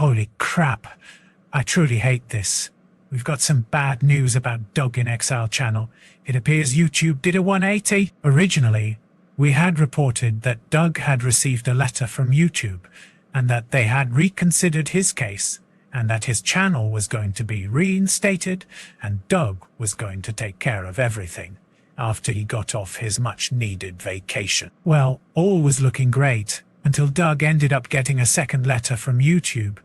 Holy crap. I truly hate this. We've got some bad news about Doug In Exile channel. It appears YouTube did a 180. Originally, we had reported that Doug had received a letter from YouTube and that they had reconsidered his case and that his channel was going to be reinstated and Doug was going to take care of everything after he got off his much-needed vacation. Well, all was looking great until Doug ended up getting a second letter from YouTube.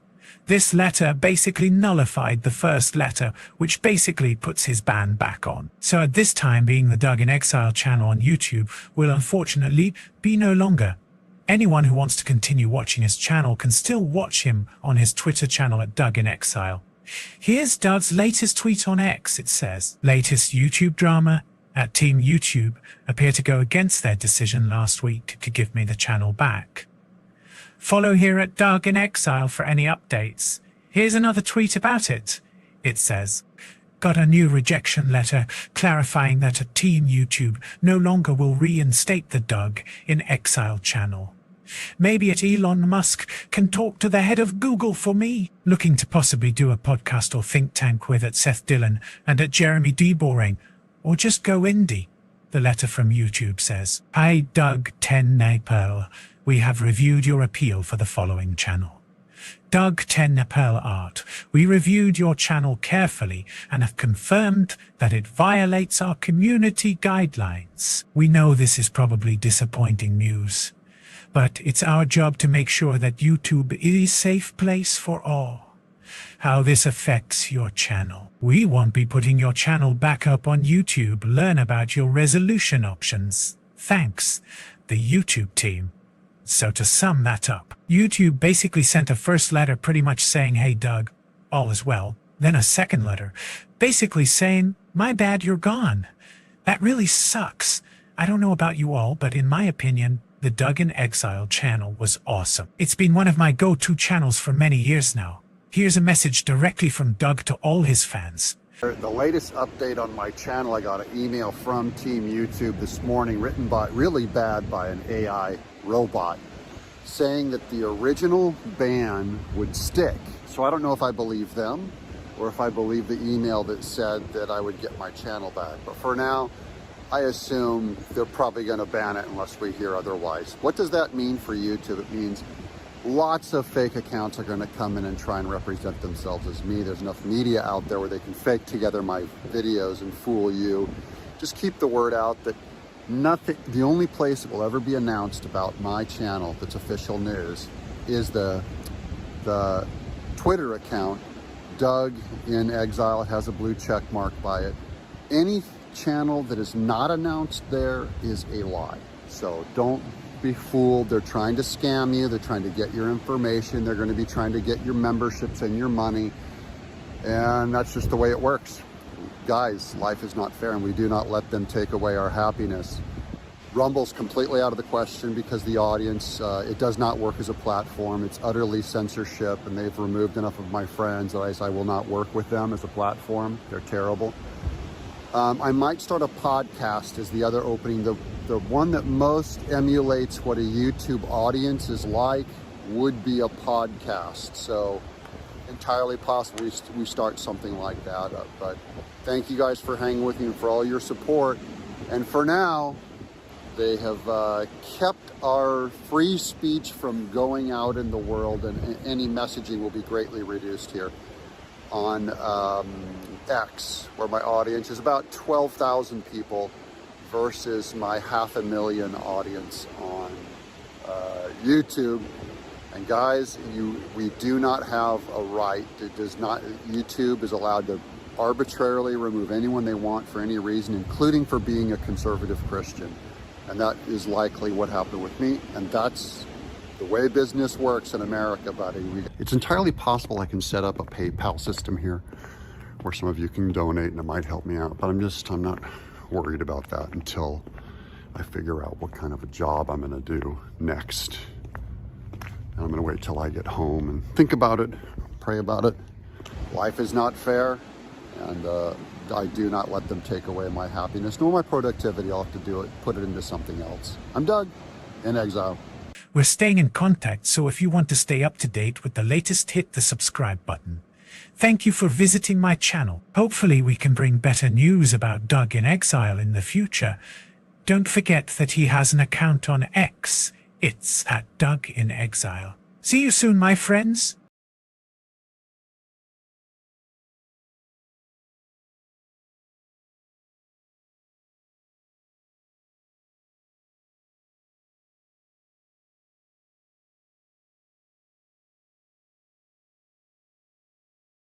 This letter basically nullified the first letter, which basically puts his ban back on. So at this time being, the Doug In Exile channel on YouTube will unfortunately be no longer. Anyone who wants to continue watching his channel can still watch him on his Twitter channel at Doug In Exile. Here's Doug's latest tweet on X. It says, latest YouTube drama at Team YouTube appear to go against their decision last week to give me the channel back. Follow here at Doug In Exile for any updates. Here's another tweet about it. It says, got a new rejection letter clarifying that a Team YouTube no longer will reinstate the Doug In Exile channel. Maybe at Elon Musk can talk to the head of Google for me. Looking to possibly do a podcast or think tank with at Seth Dillon and at Jeremy DeBoring, or just go indie. The letter from YouTube says, hi Doug 10 Nepal. We have reviewed your appeal for the following channel. Doug 10 Nepal Art, we reviewed your channel carefully and have confirmed that it violates our community guidelines. We know this is probably disappointing news, but it's our job to make sure that YouTube is a safe place for all. How this affects your channel. We won't be putting your channel back up on YouTube. Learn about your resolution options. Thanks, the YouTube team. So to sum that up, YouTube basically sent a first letter pretty much saying, hey Doug, all is well. Then a second letter, basically saying, my bad, you're gone. That really sucks. I don't know about you all, but in my opinion, the Doug In Exile channel was awesome. It's been one of my go-to channels for many years now. Here's a message directly from Doug to all his fans. The latest update on my channel, I got an email from Team YouTube this morning, written by really bad by an AI robot, saying that the original ban would stick. So I don't know if I believe them or if I believe the email that said that I would get my channel back. But for now, I assume they're probably going to ban it unless we hear otherwise. What does that mean for YouTube? It means lots of fake accounts are going to come in and try and represent themselves as me. There's enough media out there where they can fake together my videos and fool you. Just keep the word out that nothing, the only place it will ever be announced about my channel that's official news is the Twitter account, Doug In Exile. It has a blue check mark by it. Any channel that is not announced there is a lie. So don't be fooled. They're trying to scam you. They're trying to get your information. They're going to be trying to get your memberships and your money. And that's just the way it works. Guys, life is not fair and we do not let them take away our happiness. Rumble's completely out of the question because the audience, it does not work as a platform. It's utterly censorship and they've removed enough of my friends that I will not work with them as a platform. They're terrible. I might start a podcast as the other opening. The one that most emulates what a YouTube audience is like would be a podcast. So entirely possible we start something like that up. But thank you guys for hanging with me and for all your support. And for now, they have kept our free speech from going out in the world, and any messaging will be greatly reduced here on X, where my audience is about 12,000 people versus my 500,000 audience on YouTube. And guys, we do not have a right. It does not. YouTube is allowed to arbitrarily remove anyone they want for any reason, including for being a conservative Christian. And that is likely what happened with me. And that's the way business works in America, buddy. It's entirely possible I can set up a PayPal system here where some of you can donate and it might help me out. But I'm not worried about that until I figure out what kind of a job I'm gonna do next. And I'm gonna wait till I get home and think about it, pray about it. Life is not fair, and I do not let them take away my happiness nor my productivity. I'll have to do it, put it into something else. I'm Doug In Exile. We're staying in contact, so if you want to stay up to date with the latest, hit the subscribe button. Thank you for visiting my channel. Hopefully we can bring better news about Doug in Exile in the future. Don't forget that he has an account on X. It's at Doug in Exile. See you soon, my friends.